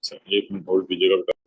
अच्छा, 1 minute hold कीजिएगा बेटा।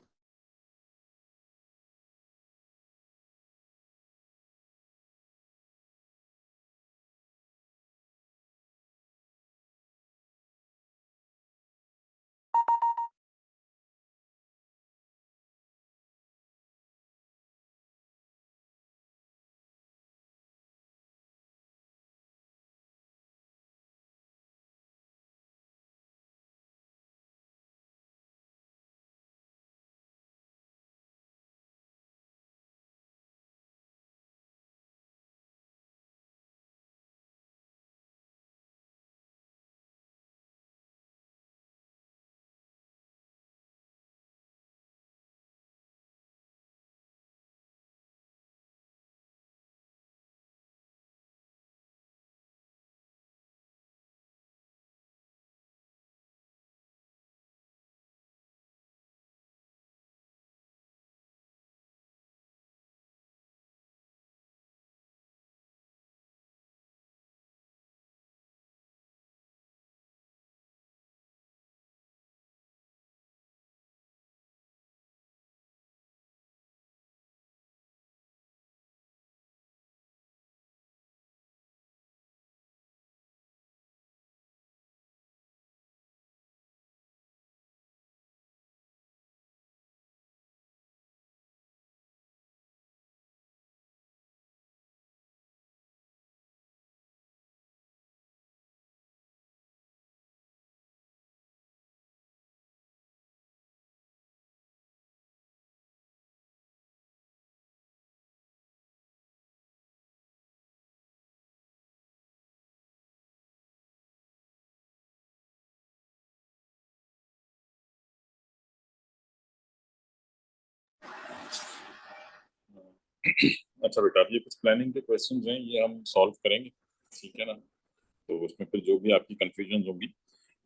अच्छा बेटा, अब ये कुछ प्लानिंग के क्वेश्चंस हैं, ये हम सॉल्व करेंगे, ठीक है ना। तो उसमें फिर जो भी आपकी कंफ्यूजन होगी,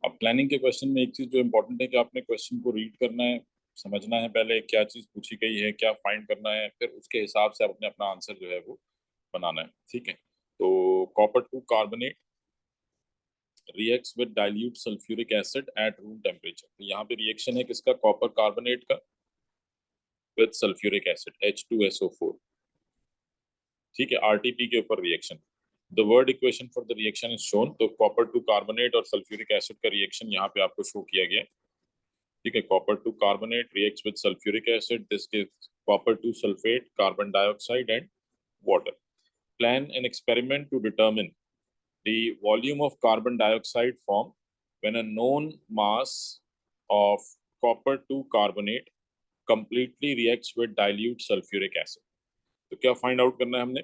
अब प्लानिंग के क्वेश्चन में एक चीज जो इम्पोर्टेंट है कि आपने क्वेश्चन को रीड करना है, समझना है पहले क्या चीज पूछी गई है, क्या फाइंड करना है, फिर उसके हिसाब से आपने अपना आंसर जो है वो बनाना है, ठीक है। तो copper two carbonate reacts with dilute sulphuric acid at room temperature. तो यहाँ पे रिएक्शन है किसका, कॉपर कार्बोनेट का विद सल्फ्यूरिक एसिड H2SO4, ठीक है, आरटीपी के ऊपर reaction. The word equation for the reaction is shown. तो कॉपर टू कार्बोनेट और सल्फ्यूरिक एसिड का रिएक्शन यहाँ पे आपको शो किया गया है, ठीक है। Copper two carbonate reacts with sulphuric acid, this gives copper two sulphate, carbon dioxide and water. Plan an experiment to determine the volume of carbon dioxide formed when a known mass of copper 2 carbonate completely reacts with dilute sulfuric acid। तो क्या find out करना है हमने,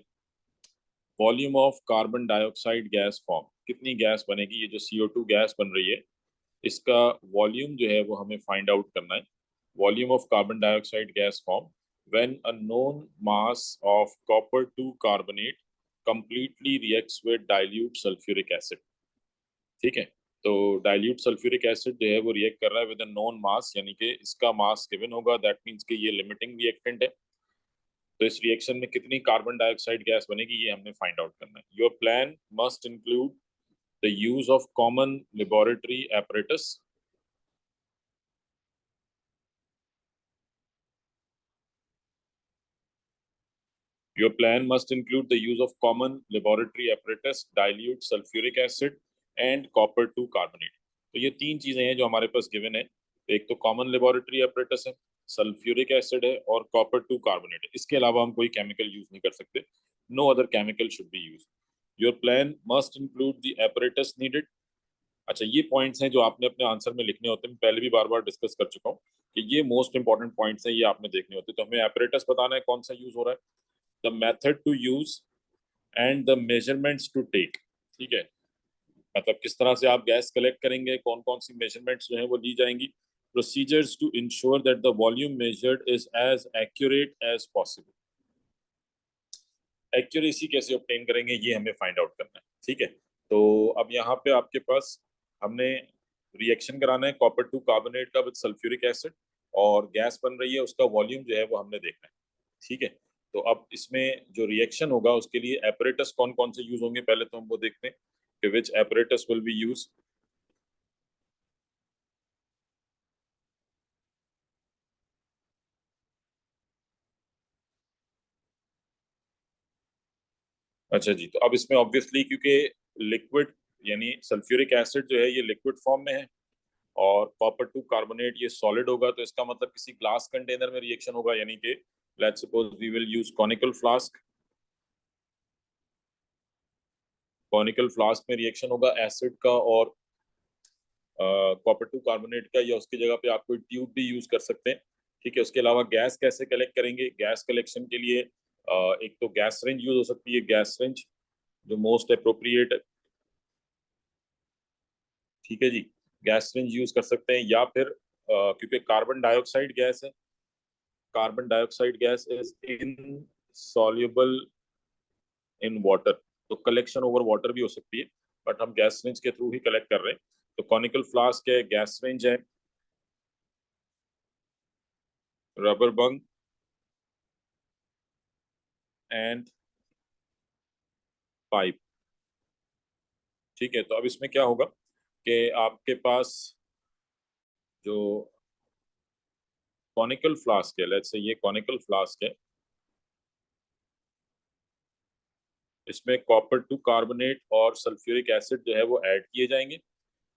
volume of carbon dioxide gas form, कितनी gas बनेगी, ये जो CO2 gas बन रही है इसका वॉल्यूम जो है वो हमें फाइंड आउट करना है। Volume of carbon dioxide gas form when a known mass of copper 2 carbonate completely reacts with dilute sulphuric acid, ठीक है। तो डाइल्यूट सल्फ्यूरिक एसिड जो है वो रिएक्ट कर रहा है विद अ नोन मास, यानी कि इसका मास गिवन होगा, दैट मींस कि ये लिमिटिंग रिएक्टेंट है। तो इस रिएक्शन में कितनी कार्बन डाइऑक्साइड गैस बनेगी ये हमने फाइंड आउट करना है। Your plan must include the use of common laboratory apparatus। Your plan must include the use of common laboratory apparatus, dilute sulfuric acid and copper 2 carbonate। तो ये तीन चीजें हैं जो हमारे पास गिवन है। तो एक तो कॉमन लेबोरेटरी apparatus है, सल्फ्यूरिक एसिड है और कॉपर 2 कार्बोनेट है। इसके अलावा हम कोई केमिकल यूज नहीं कर सकते। No other chemical should be use. Your plan must include the apparatus needed. अच्छा, ये पॉइंट्स हैं जो आपने अपने आंसर में लिखने होते हैं, मैं पहले भी बार बार डिस्कस कर चुका हूँ कि ये मोस्ट इंपॉर्टेंट पॉइंट्स हैं, ये आपने देखने होते हैं। तो हमें apparatus बताना है कौन सा यूज हो रहा है, the method to use and the measurements to take, ठीक है। मतलब किस तरह से आप गैस कलेक्ट करेंगे, कौन कौन सी मेजरमेंट्स जो है वो ली जाएंगी। Procedures to ensure that the volume measured is as accurate as possible. Accuracy कैसे ऑब्टेन करेंगे ये हमें फाइंड आउट करना है, ठीक है। तो अब यहाँ पे आपके पास हमने रिएक्शन कराना है कॉपर टू कार्बोनेट का विद सल्फ्यूरिक एसिड, और गैस बन रही है उसका वॉल्यूम जो है वो हमने देखना है, ठीक है। तो अब इसमें जो रिएक्शन होगा उसके लिए एपरेटस कौन कौन से यूज होंगे, पहले तो हम वो देखते हैं कि विच एपरेटस विल बी यूज। अच्छा जी, तो अब इसमें ऑब्वियसली क्योंकि लिक्विड यानी सल्फ्यूरिक एसिड जो है ये लिक्विड फॉर्म में है और कॉपर टू कार्बोनेट ये सॉलिड होगा, तो इसका मतलब किसी ग्लास कंटेनर में रिएक्शन होगा, यानी कि let's suppose we will use conical flask. Conical flask में रिएक्शन होगा एसिड का और कॉपर टू कार्बोनेट का, या उसकी जगह पे आप कोई ट्यूब भी यूज कर सकते हैं। ठीक है, उसके अलावा गैस कैसे कलेक्ट करेंगे? गैस कलेक्शन के लिए एक तो गैस रेंज यूज हो सकती है, गैस रेंज जो मोस्ट अप्रोप्रिएट है। ठीक है जी, गैस रेंज यूज कर सकते हैं, या फिर क्योंकि कार्बन डाइऑक्साइड गैस है, carbon dioxide gas is in soluble in water, तो कलेक्शन ओवर वाटर भी हो सकती है, बट हम गैस रेंज के थ्रू ही कलेक्ट कर रहे हैं। तो कॉनिकल फ्लास्क है, गैस रेंज है, रबर बंग एंड पाइप। ठीक है, तो अब इसमें क्या होगा कि आपके पास जो कॉनिकल फ्लास्क है, लेट्स से ये कॉनिकल फ्लास्क है, इसमें कॉपर टू कार्बोनेट और सल्फ्यूरिक एसिड जो है वो ऐड किए जाएंगे।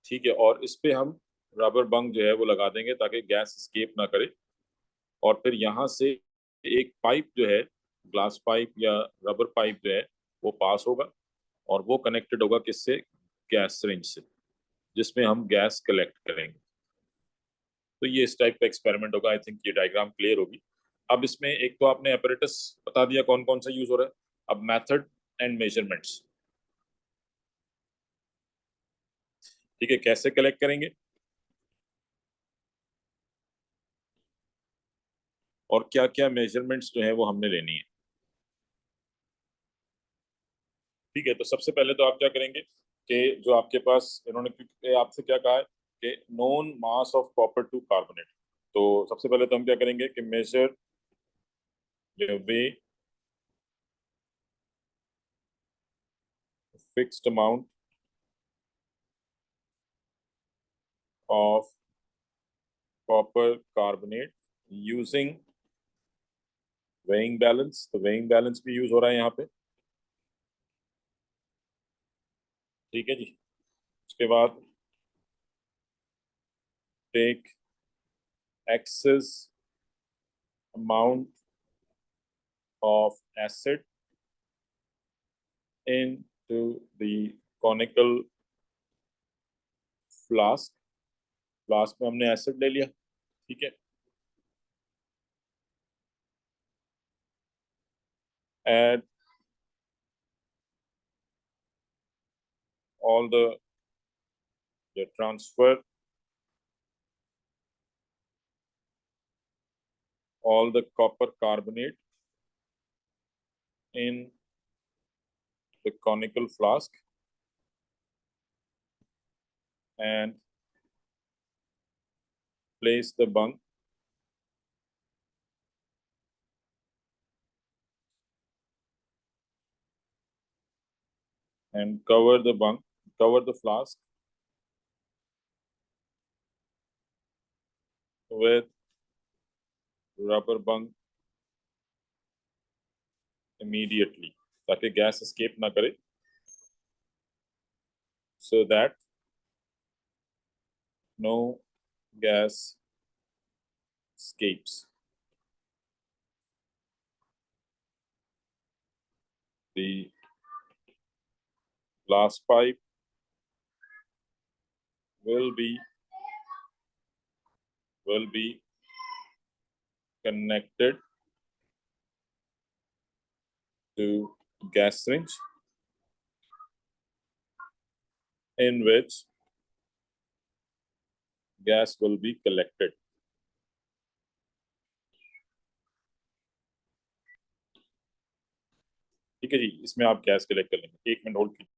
ठीक है, और इस पे हम रबर बंग जो है वो लगा देंगे ताकि गैस स्केप ना करे, और फिर यहाँ से एक पाइप जो है, ग्लास पाइप या रबर पाइप जो है वो पास होगा, और वो कनेक्टेड होगा किससे? गैस रेंज से, जिसमें हम गैस कलेक्ट करेंगे। तो ये इस टाइप का एक्सपेरिमेंट होगा। आई थिंक ये डायग्राम क्लियर होगी। अब इसमें एक तो आपने apparatus बता दिया कौन कौन सा यूज हो रहा है, अब मेथड एंड मेजरमेंट्स। ठीक है, कैसे कलेक्ट करेंगे और क्या क्या मेजरमेंट्स जो है वो हमने लेनी है। ठीक है, तो सबसे पहले तो आप क्या करेंगे कि जो आपके पास इन्होंने क्योंकि आपसे क्या कहा है कि known mass of copper two carbonate, तो सबसे पहले तो हम क्या करेंगे कि measure the way fixed amount of copper carbonate using weighing balance. तो वेइंग बैलेंस भी यूज हो रहा है यहाँ पे। ठीक है जी, उसके बाद take excess amount of acid into the conical flask. Flask में हमने एसिड ले लिया। ठीक है, add all the transfer all the copper carbonate in the conical flask and place the bung and cover the flask with rubber bung immediately ताकि gas escape ना करे, so that no gas escapes. The glass pipe will be connected to gas range in which gas will be collected. ठीक है जी, इसमें आप gas collect कर लेंगे। 1 minute hold कीजिए।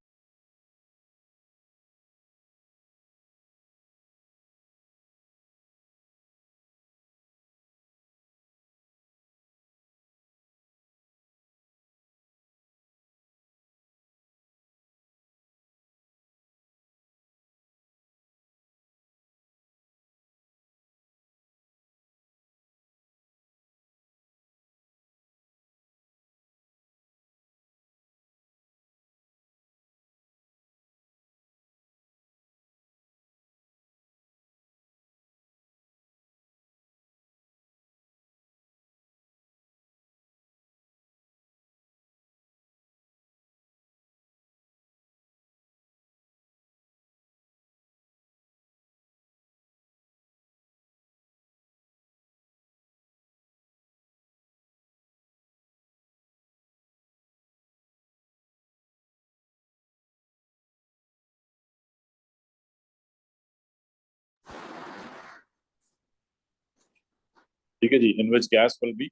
ठीक है जी, in which gas will be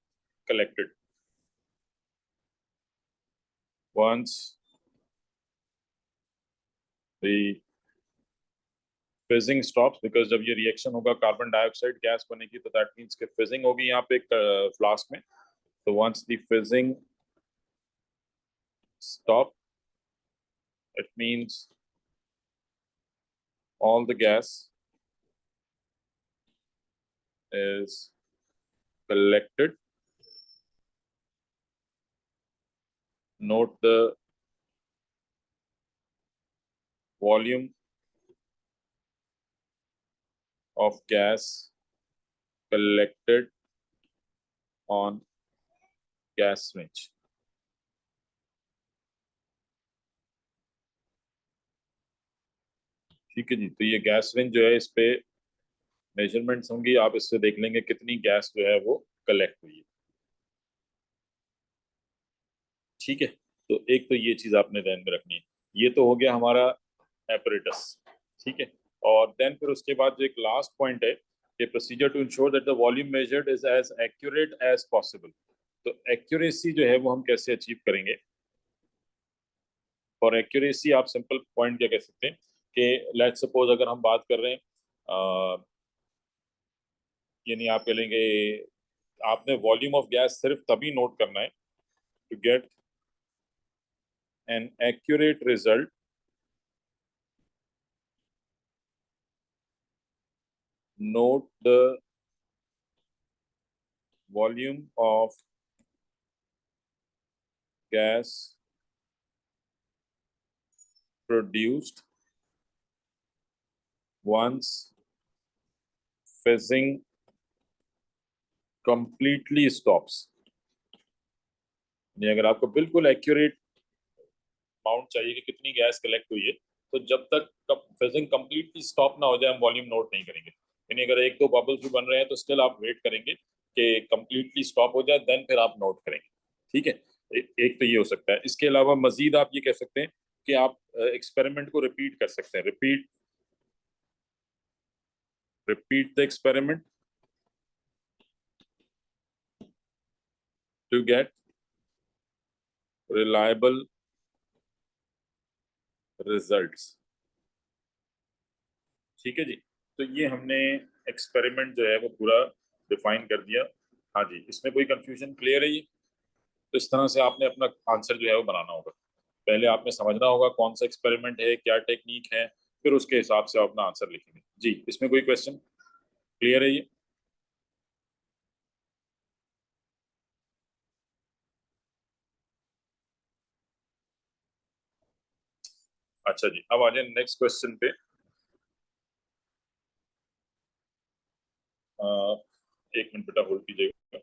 collected once the fizzing stops, because जब ये रिएक्शन होगा कार्बन डाइऑक्साइड गैस बनेगी, तो दैट मीन्स कि फिजिंग होगी यहाँ पे एक फ्लास्क में। तो once the fizzing stop, it means all the gas is collected. Note the volume of gas collected on gas range. ठीक है जी, तो ये गैस रेंज जो है इस पे मेजरमेंट्स होंगी, आप इससे देख लेंगे कितनी गैस जो है वो कलेक्ट हुई है। ठीक है, तो एक तो ये चीज आपने ध्यान में रखनी है। ये तो हो गया हमारा एपरेटस। ठीक है, और देन फिर उसके बाद जो एक लास्ट पॉइंट है कि procedure to ensure that the volume measured is as accurate as possible. तो एक्यूरेसी जो है वो हम कैसे अचीव करेंगे? फॉर एक्यूरेसी आप सिंपल पॉइंट क्या कह सकते हैं कि लेट्स सपोज अगर हम बात कर रहे हैं यानी आप कह लेंगे आपने वॉल्यूम ऑफ गैस सिर्फ तभी नोट करना है to get an accurate result. Note the volume of gas produced once fizzing completely stops। यानी अगर आपको बिल्कुल एक्यूरेट अमाउंट चाहिए कि कितनी गैस कलेक्ट हुई है, तो जब तक फिजिंग कंप्लीटली स्टॉप ना हो जाए हम वॉल्यूम नोट नहीं करेंगे। यानी अगर एक दो बबल्स भी बन रहे हैं तो स्टिल आप वेट करेंगे कि कंप्लीटली स्टॉप हो जाए, देन फिर आप नोट करेंगे। ठीक है, एक तो ये हो सकता है। इसके अलावा मजीद आप ये कह सकते हैं कि आप एक्सपेरिमेंट को रिपीट कर सकते हैं। Repeat the experiment to get reliable results. ठीक है जी, तो ये हमने एक्सपेरिमेंट जो है वो पूरा डिफाइन कर दिया। हाँ जी, इसमें कोई कंफ्यूजन क्लियर है? ये तो इस तरह से आपने अपना आंसर जो है वो बनाना होगा। पहले आपने समझना होगा कौन सा एक्सपेरिमेंट है, क्या टेक्निक है, फिर उसके हिसाब से आप अपना आंसर लिखेंगे। जी, इसमें कोई क्वेश्चन क्लियर है? ये अच्छा जी, अब आ जाए नेक्स्ट क्वेश्चन पे। अ, एक मिनट बेटा होल्ड कीजिएगा।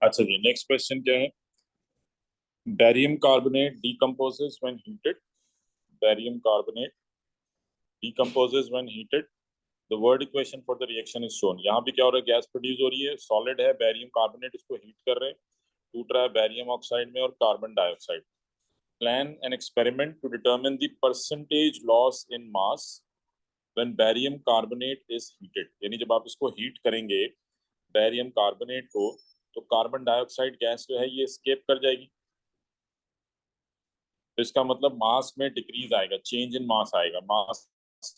अच्छा जी, नेक्स्ट क्वेश्चन क्या है? Barium carbonate decomposes when heated। Barium carbonate decomposes when heated। The word equation for the reaction is shown। यहाँ भी क्या हो रहा है, गैस प्रोड्यूस हो रही है, सॉलिड है, बैरियम कार्बोनेट इसको हीट कर रहे हैं। टूट रहा है बैरियम ऑक्साइड में और carbon dioxide. Plan an experiment to determine the percentage loss in mass when barium carbonate is heated. यानी जब आप इसको हीट करेंगे बैरियम कार्बोनेट को, तो कार्बन डाइऑक्साइड गैस जो है ये एस्केप कर जाएगी। तो इसका मतलब मास में डिक्रीज आएगा, चेंज इन मास आएगा, मास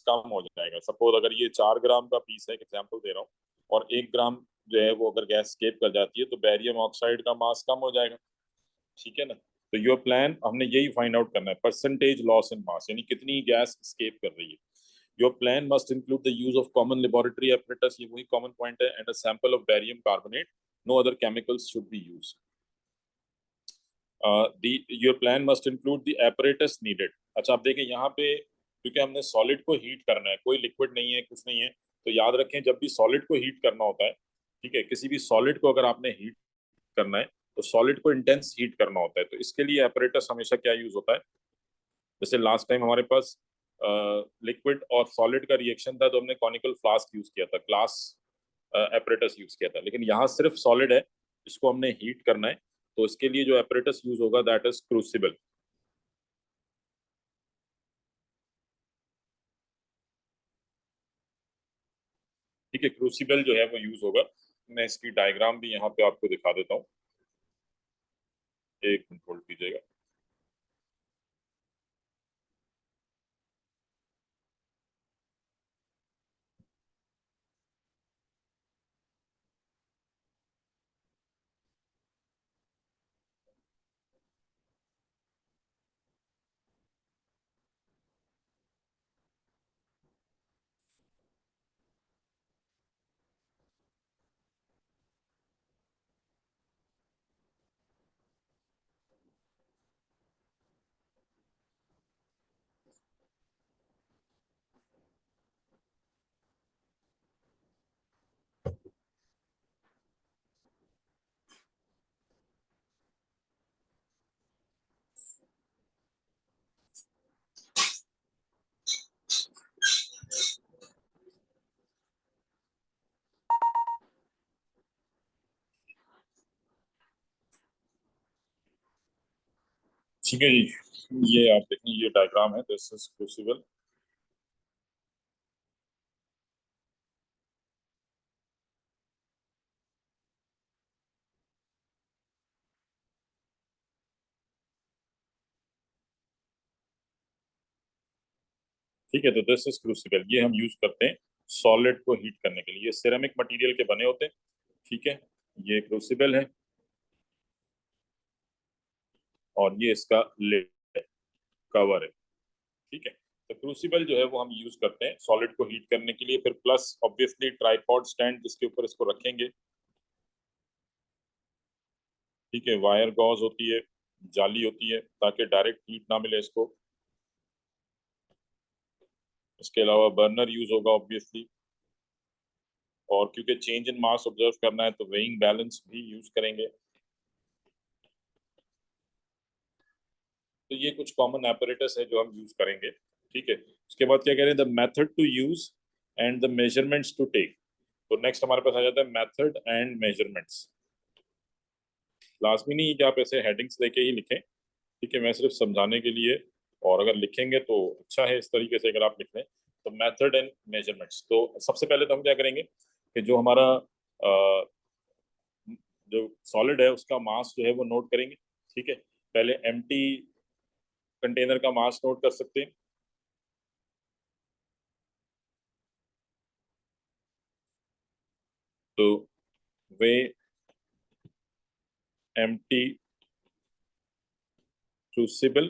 कम हो जाएगा। सपोज अगर ये 4 ग्राम का पीस है, एग्जाम्पल दे रहा हूँ, और 1 ग्राम जो है वो अगर गैस स्केप कर जाती है तो बैरियम ऑक्साइड का मास कम हो जाएगा। ठीक है ना। तो योर प्लान, हमने यही फाइंड आउट करना है, परसेंटेज लॉस इन मास, यानी कितनी गैस स्केप कर रही है। Your plan must include the use of common laboratory apparatus, ये वही कॉमन पॉइंट है, and a sample of barium carbonate, no other chemicals should be used. Your plan must include the apparatus needed. अच्छा आप देखें यहाँ पे, क्योंकि हमने सॉलिड को हीट करना है, कोई लिक्विड नहीं है, कुछ नहीं है, तो याद रखें जब भी सॉलिड को हीट करना होता है, ठीक है, किसी भी सॉलिड को अगर आपने हीट करना है तो सॉलिड को इंटेंस हीट करना होता है। तो इसके लिए apparatus हमेशा क्या यूज होता है, जैसे लास्ट टाइम हमारे पास लिक्विड और सॉलिड का रिएक्शन था तो हमने कॉनिकल फ्लास्क यूज किया था, ग्लास apparatus यूज किया था, लेकिन यहाँ सिर्फ सॉलिड है, इसको हमने हीट करना है, तो इसके लिए जो apparatus यूज होगा दैट इज क्रूसिबल। ठीक है, क्रूसिबल जो है वो यूज होगा। मैं इसकी डायग्राम भी यहाँ पे आपको दिखा देता हूँ, एक मिनट होल्ड कीजिएगा। ठीक है जी, ये आप देखें, ये डायग्राम है, दिस इज क्रूसिबल। ठीक है, तो दिस इज क्रूसिबल, ये हम यूज करते हैं सॉलिड को हीट करने के लिए। ये सिरेमिक मटेरियल के बने होते हैं। ठीक है, ये क्रूसिबल है और ये इसका लिड कवर है। ठीक है, तो क्रूसिबल जो है वो हम यूज करते हैं सॉलिड को हीट करने के लिए, फिर प्लस ऑब्वियसली ट्राइपॉड स्टैंड जिसके ऊपर इसको रखेंगे। ठीक है, वायर गॉज होती है, जाली होती है, ताकि डायरेक्ट हीट ना मिले इसको। इसके अलावा बर्नर यूज होगा ऑब्वियसली, और क्योंकि चेंज इन मास ऑब्जर्व करना है तो वेइंग बैलेंस भी यूज करेंगे। तो ये कुछ कॉमन apparatus है जो हम यूज करेंगे। ठीक है, उसके बाद क्या कह रहे हैं, the method to use and the measurements to take. तो नेक्स्ट हमारे पास आ जाता है मेथड एंड मेजरमेंट्स। लाजमी नहीं कि आप ऐसे हेडिंग्स लेके ही लिखें, ठीक है, मैं सिर्फ समझाने के लिए, और अगर लिखेंगे तो अच्छा है इस तरीके से अगर आप लिख लें। तो मेथड एंड मेजरमेंट्स, तो सबसे पहले तो हम क्या करेंगे कि जो हमारा जो सॉलिड है उसका मास जो है वो नोट करेंगे। ठीक है, पहले एम्प्टी कंटेनर का मास नोट कर सकते हैं। तो वे एम्प्टी क्रूसिबल।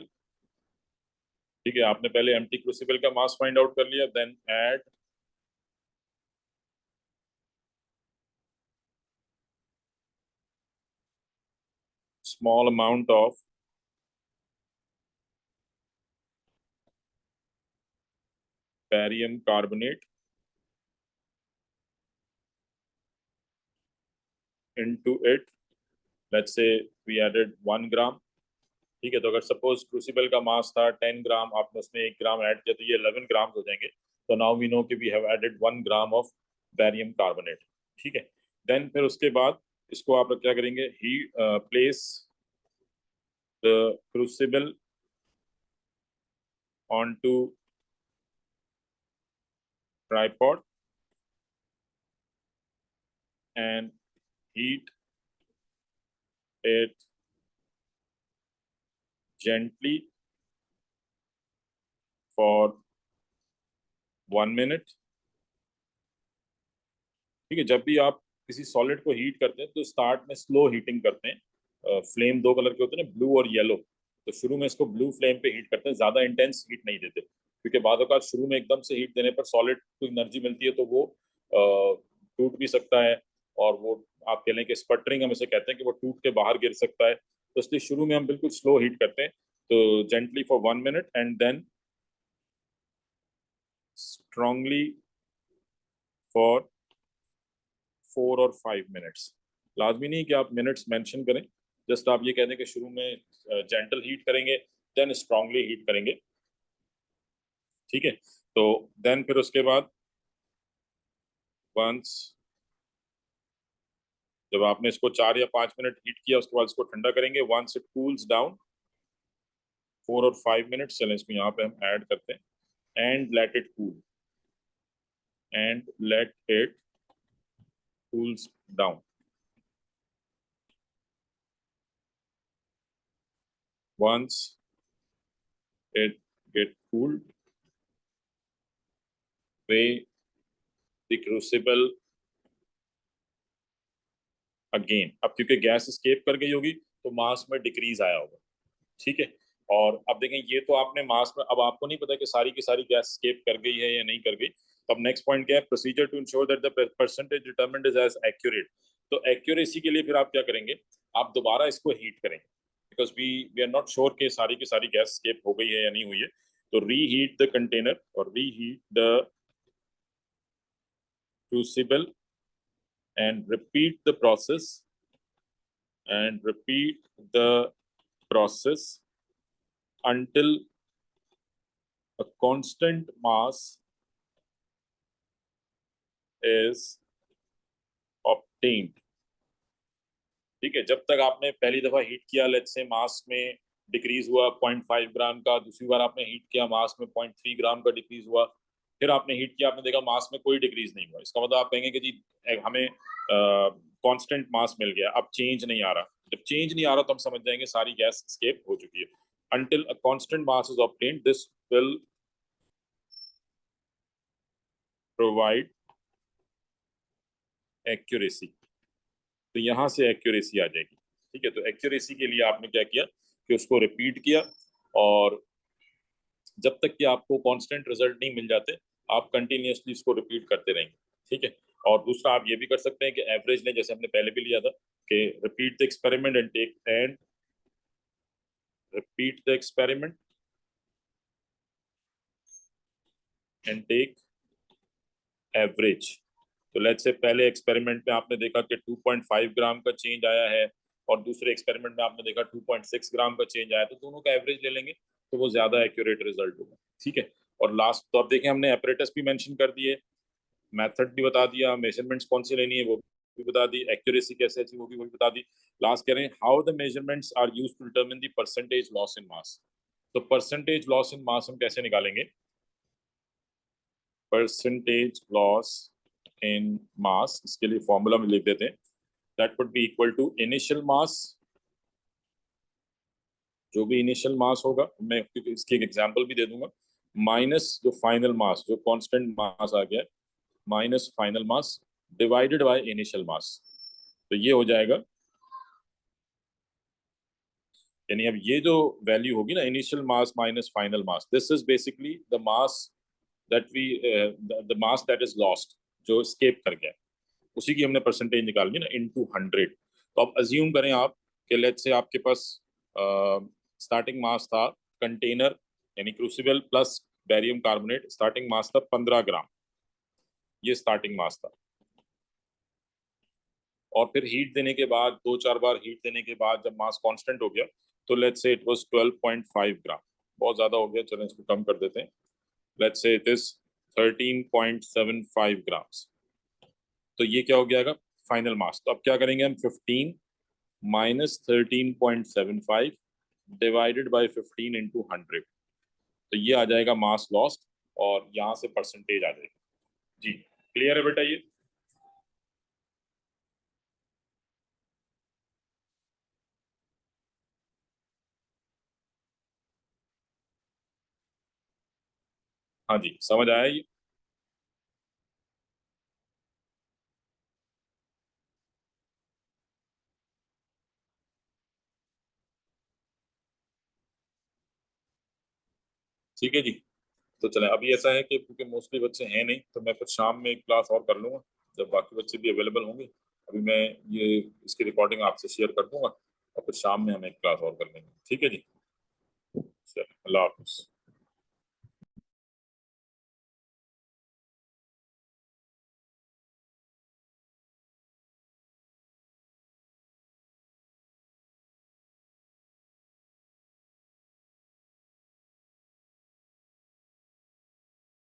ठीक है, आपने पहले एम्प्टी क्रूसिबल का मास फाइंड आउट कर लिया, then add small amount of barium carbonate into it, let's say we added 1 gram. ठीक है, तो अगर सपोज क्रूसिबल का मास था 10 ग्राम, आपने उसमें 1 ग्राम ऐड किया तो ये 11 ग्राम हो जाएंगे। तो नाउ वी नो कि we have added 1 gram of barium carbonate. ठीक है, देन फिर उसके बाद इसको आप क्या करेंगे, heat place the crucible onto tripod and heat it gently for 1 minute। ठीक है, जब भी आप किसी सॉलिड को हीट करते हैं तो स्टार्ट में स्लो हीटिंग करते हैं। फ्लेम दो कलर के होते हैं ना, ब्लू और येलो। तो शुरू में इसको ब्लू फ्लेम पे हीट करते हैं, ज्यादा इंटेंस हीट नहीं देते, क्योंकि बाद औक़ात शुरू में एकदम से हीट देने पर सॉलिड को एनर्जी मिलती है तो वो टूट भी सकता है, और वो आप कह लें कि स्पटरिंग हम इसे कहते हैं कि वो टूट के बाहर गिर सकता है। तो इसलिए शुरू में हम बिल्कुल स्लो हीट करते हैं, तो gently for 1 minute and then strongly for 4 और 5 मिनट्स। लाजमी नहीं कि आप मिनट्स मेंशन करें, जस्ट आप ये कह दें कि शुरू में जेंटल हीट करेंगे, देन स्ट्रांगली हीट करेंगे। ठीक है, तो देन फिर उसके बाद वंस जब आपने इसको 4 या 5 मिनट हीट किया, उसके बाद इसको ठंडा करेंगे। वंस इट कूल्स डाउन 4 और 5 मिनट्स, चलें इसको यहाँ पे हम ऐड करते हैं, and let it cool, and let it cools down. Once it get cooled, weigh the crucible again। अब क्योंकि गैस escape कर गई होगी तो मास में डिक्रीज आया होगा। ठीक है, और अब देखें ये तो आपने मास में, अब आपको नहीं पता कि सारी की सारी गैस escape कर गई है या नहीं कर गई। तो अब नेक्स्ट पॉइंट क्या है, procedure to ensure that the percentage determined is as accurate. तो एक्यूरेसी के लिए फिर आप क्या करेंगे, आप दोबारा इसको हीट करेंगे, because we are not sure कि सारी की सारी गैस escape हो गई है या नहीं हुई है। तो रीहीट द कंटेनर और reheat the crucible and repeat the process until a constant mass is obtained। ठीक है, जब तक आपने पहली दफा हीट किया, लेट्स से मास में डिक्रीज हुआ 0.5 ग्राम का, दूसरी बार आपने हीट किया मास में 0.3 ग्राम का डिक्रीज हुआ, फिर आपने हीट किया, आपने देखा मास में कोई डिक्रीज नहीं हुआ, इसका मतलब आप कहेंगे कि जी हमें कांस्टेंट मास मिल गया, अब चेंज नहीं आ रहा। जब चेंज नहीं आ रहा तो हम समझ जाएंगे सारी गैस एस्केप हो चुकी है। until a constant mass is obtained, this will provide accuracy। तो यहां से एक्यूरेसी आ जाएगी। ठीक है, तो एक्यूरेसी के लिए आपने क्या किया कि उसको रिपीट किया, और जब तक कि आपको कांस्टेंट रिजल्ट नहीं मिल जाते आप कंटिन्यूअसली इसको रिपीट करते रहेंगे। ठीक है, और दूसरा आप ये भी कर सकते हैं कि एवरेज लें, जैसे हमने पहले भी लिया था कि repeat the experiment and repeat the experiment and take average। तो लेट्स से पहले एक्सपेरिमेंट में आपने देखा कि 2.5 ग्राम का चेंज आया है, और दूसरे एक्सपेरिमेंट में आपने देखा 2.6 ग्राम का चेंज आया, तो दोनों का एवरेज ले लेंगे तो वो ज्यादा एक्यूरेट रिजल्ट होगा। ठीक है, और लास्ट तो अब देखें हमने एपरेटस भी मेंशन कर दिए, मेथड भी बता दिया, मेजरमेंट्स कौन सी लेनी है वो भी बता दी, एक्यूरेसी कैसे अच्छी होगी वो भी बता दी। लास्ट कह रहे हैं how the measurements are used to determine the percentage loss in mass. तो परसेंटेज लॉस इन मास हम कैसे निकालेंगे, परसेंटेज लॉस इन मास, इसके लिए फॉर्मूला में लिख देते हैं, that would be equal to initial mass, जो भी इनिशियल मास होगा, मैं इसकी एक एग्जांपल भी दे दूंगा, माइनस जो फाइनल मास, जो कांस्टेंट मास आ गया, minus final mass divided by initial mass. तो ये हो जाएगा, यानी अब ये जो वैल्यू होगी ना, initial mass minus final mass, this is basically the mass that we the mass that is lost, जो स्केप कर गया, उसी की हमने परसेंटेज निकालनी है ना, इनटू 100। तो अब अज्यूम करें आप कि लेट्स से आपके पास स्टार्टिंग मास था कंटेनर यानी crucible plus barium carbonate, starting mass था 15 ग्राम, ये स्टार्टिंग मास था। और फिर हीट देने के बाद, 2-4 बार हीट देने के बाद जब मास कांस्टेंट हो गया, तो लेट्स से इट वाज 12.5 ग्राम, बहुत ज्यादा हो गया, चलो इसको कम कर देते हैं, let's say it is 13.75 grams. तो ये क्या हो गया, फाइनल मास। तो अब क्या करेंगे हम, 15 माइनस 13.75 डिवाइडेड बाई 15 इंटू 100, तो ये आ जाएगा मास लॉस्ट, और यहाँ से परसेंटेज आ जाएगी। जी क्लियर है बेटा ये? हाँ जी, समझ आया ये? ठीक है जी। तो चले, अभी ऐसा है कि क्योंकि मोस्टली बच्चे हैं नहीं, तो मैं फिर शाम में एक क्लास और कर लूंगा जब बाकी बच्चे भी अवेलेबल होंगे। अभी मैं ये इसकी रिकॉर्डिंग आपसे शेयर कर दूंगा, और फिर शाम में हम एक क्लास और कर लेंगे। ठीक है जी, चलिए, अल्लाह हाफिज़।